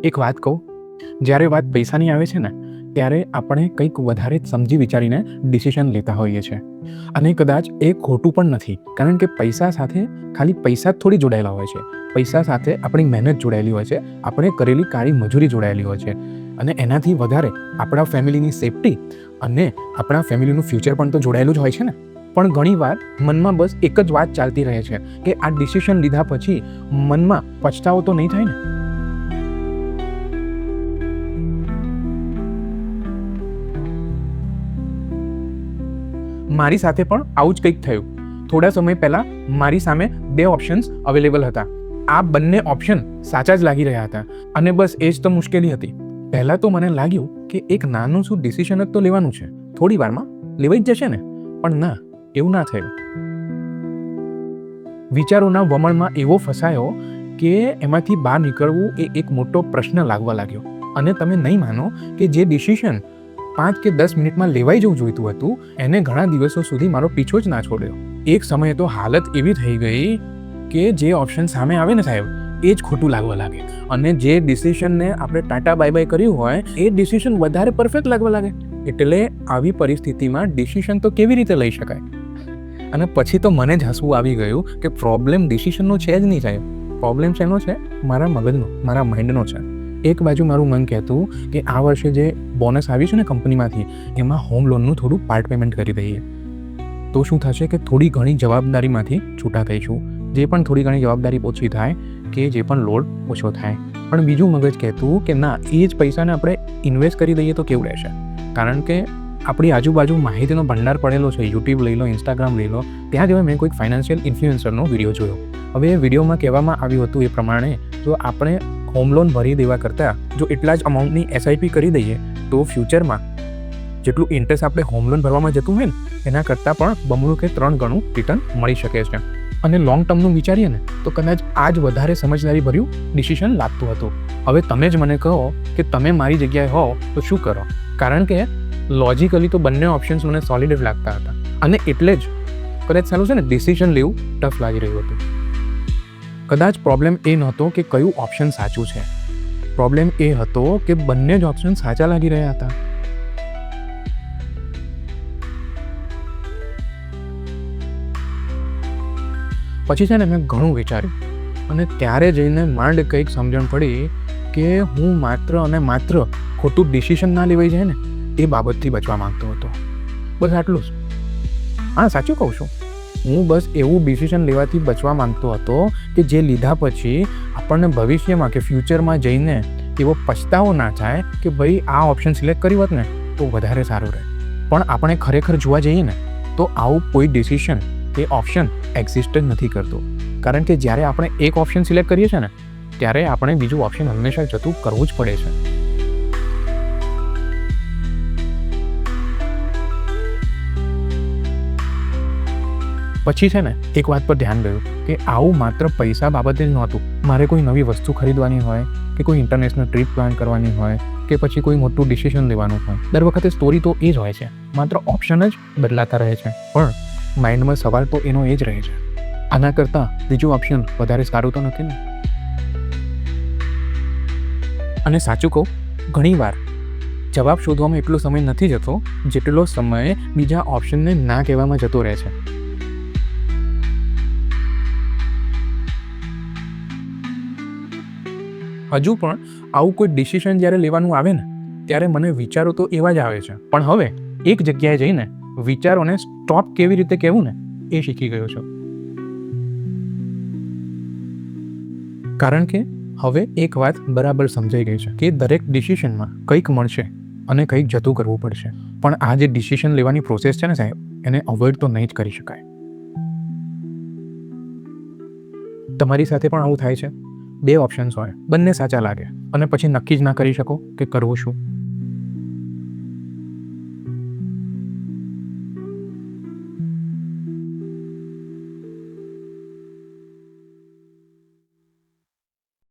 એક વાત કહું, જ્યારે વાત પૈસાની આવે છે ને ત્યારે આપણે કંઈક વધારે જ સમજી વિચારીને ડિસિઝન લેતા હોઈએ છીએ. અને કદાચ એ ખોટું પણ નથી, કારણ કે પૈસા સાથે ખાલી પૈસા જ થોડી જોડાયેલા હોય છે. પૈસા સાથે આપણી મહેનત જોડાયેલી હોય છે, આપણે કરેલી કાળી મજૂરી જોડાયેલી હોય છે, અને એનાથી વધારે આપણા ફેમિલીની સેફટી અને આપણા ફેમિલીનું ફ્યુચર પણ તો જોડાયેલું જ હોય છે ને. પણ ઘણીવાર મનમાં બસ એક જ વાત ચાલતી રહે છે કે આ ડિસિઝન લીધા પછી મનમાં પછતાવો તો નહીં થાય ને. મારી સાથે પણ આવું જ કંઈક થયું. થોડા સમય પહેલાં મારી સામે 2 ઓપ્શન્સ અવેલેબલ હતા. આ બંને ઓપ્શન સાચા જ લાગી રહ્યા હતા, અને બસ એ જ તો મુશ્કેલી હતી. પહેલાં તો મને લાગ્યું કે એક નાનું શું ડિસિઝન જ તો લેવાનું છે, થોડી વારમાં લેવાઈ જ જશે ને. પણ ના, એવું ના થયું. વિચારોના વમળમાં એવો ફસાયો કે એમાંથી બહાર નીકળવું એ એક મોટો પ્રશ્ન લાગવા લાગ્યો. અને તમે નહીં માનો કે જે ડિસિઝન 5 કે 10 મિનિટમાં લેવાઈ જવું જોઈતું હતું, એને ઘણા દિવસો સુધી મારો પીછો જ ના છોડ્યો. એક સમયે તો હાલત એવી થઈ ગઈ કે જે ઓપ્શન સામે આવે ને સાહેબ, એ જ ખોટું લાગવા લાગે, અને જે ડિસિઝનને આપણે ટાટા બાય બાય કર્યું હોય એ ડિસિઝન વધારે પરફેક્ટ લાગવા લાગે. એટલે આવી પરિસ્થિતિમાં ડિસિઝન તો કેવી રીતે લઈ શકાય? અને પછી તો મને જ હસવું આવી ગયું કે પ્રોબ્લેમ ડિસિઝનનો છે જ નહીં સાહેબ. પ્રોબ્લેમ શેનો છે? મારા મગજનો, મારા માઇન્ડનો છે. એક બાજુ મારું મન કહેતું કે આ વર્ષે જે બોનસ આવ્યું છે ને કંપનીમાંથી, એમાં હોમ લોનનું થોડું પાર્ટ પેમેન્ટ કરી દઈએ તો શું થશે કે થોડી ઘણી જવાબદારીમાંથી છૂટા થઈશું. જે પણ થોડી ઘણી જવાબદારી ઓછી થાય, કે જે પણ લોડ ઓછો થાય. પણ બીજું મગજ કહેતું કે ના, એ જ પૈસાને આપણે ઇન્વેસ્ટ કરી દઈએ તો કેવું રહેશે? કારણ કે આપણી આજુબાજુ માહિતીનો ભંડાર પડેલો છે. યુટ્યુબ લઈ લો, ઇન્સ્ટાગ્રામ લઈ લો, ત્યાં જ મેં કોઈક ફાઇનાન્શિયલ ઇન્ફ્લુએન્સરનો વિડીયો જોયો. હવે એ વિડીયોમાં કહેવામાં આવ્યું હતું એ પ્રમાણે જો આપણે હોમ લોન ભરી દેવા કરતાં જો એટલા જ અમાઉન્ટની એસઆઈપી કરી દઈએ તો ફ્યુચરમાં જેટલું ઇન્ટરેસ્ટ આપણે હોમ લોન ભરવામાં જતું હોય ને એના કરતાં પણ બમણું કે 3 ગણું રિટર્ન મળી શકે છે. અને લોંગ ટર્મનું વિચારીએ ને તો કદાચ આ જ વધારે સમજદારી ભર્યું ડિસિઝન લાગતું હતું. હવે તમે જ મને કહો કે તમે મારી જગ્યાએ હો તો શું કરો? કારણ કે લોજિકલી તો બંને ઓપ્શન્સ મને સોલિડ જ લાગતા હતા, અને એટલે જ કદાચ સારું છે ને ડિસિઝન લેવું ટફ લાગી રહ્યું હતું. કદાચ પ્રોબ્લેમ એ નહોતો કે કયું ઓપ્શન સાચું છે, પ્રોબ્લેમ એ હતો કે બંને જ ઓપ્શન સાચા લાગી રહ્યા હતા. પછી છે ને મેં ઘણું વિચાર્યું, અને ત્યારે જઈને માંડ કંઈક સમજણ પડી કે હું માત્ર અને માત્ર ખોટું ડિસિઝન ના લેવાઈ જાય ને એ બાબતથી બચવા માંગતો હતો. બસ આટલું જ. હા, સાચું કહું છું. હું બસ એવું ડિસિઝન લેવાથી બચવા માંગતો હતો કે જે લીધા પછી આપણને ભવિષ્યમાં કે ફ્યુચરમાં જઈને એવો પછતાવો ના થાય કે ભાઈ આ ઓપ્શન સિલેક્ટ કર્યું હોત ને તો વધારે સારું રહે. પણ આપણે ખરેખર જોવા જઈએ ને તો આવું કોઈ ડિસિઝન કે ઓપ્શન એક્ઝિસ્ટ જ નથી કરતો. કારણ કે જ્યારે આપણે એક ઓપ્શન સિલેક્ટ કરીએ છીએ ને ત્યારે આપણે બીજું ઓપ્શન હંમેશા જતું કરવું જ પડે છે. પછી છે ને એક વાત પર ધ્યાન ગયું કે આવું માત્ર પૈસા બાબતે જ નહોતું. મારે કોઈ નવી વસ્તુ ખરીદવાની હોય, કે કોઈ ઇન્ટરનેશનલ ટ્રીપ પ્લાન કરવાની હોય, કે પછી કોઈ મોટું ડિસિઝન લેવાનું હોય, દર વખતે સ્ટોરી તો એ જ હોય છે. માત્ર ઓપ્શન જ બદલાતા રહે છે, પણ માઇન્ડમાં સવાલ તો એનો એ જ રહે છે, આના કરતાં બીજું ઓપ્શન વધારે સારું તો નથી ને? અને સાચું કહું, ઘણીવાર જવાબ શોધવામાં એટલો સમય નથી જતો જેટલો સમય બીજા ઓપ્શનને ના કહેવામાં જતો રહે છે. હજુ પણ આવું કોઈ ડિસિઝન જ્યારે લેવાનું આવે ને ત્યારે મને વિચારો તો એવા જ આવે છે, પણ હવે એક જગ્યાએ જઈને વિચારોને સ્ટોપ કેવી રીતે કહેવું ને એ શીખી ગયો છું. કારણ કે હવે એક વાત બરાબર સમજાઈ ગઈ છે કે દરેક ડિસિઝનમાં કંઈક મળશે અને કંઈક જતું કરવું પડશે. પણ આ જે ડિસિઝન લેવાની પ્રોસેસ છે ને સાહેબ, એને અવોઇડ તો નહીં જ કરી શકાય. તમારી સાથે પણ આવું થાય છે? 2 ઓપ્શન્સ હોય, બંને સાચા લાગે, અને પછી નક્કી જ ના કરી શકો કે કરવું શું.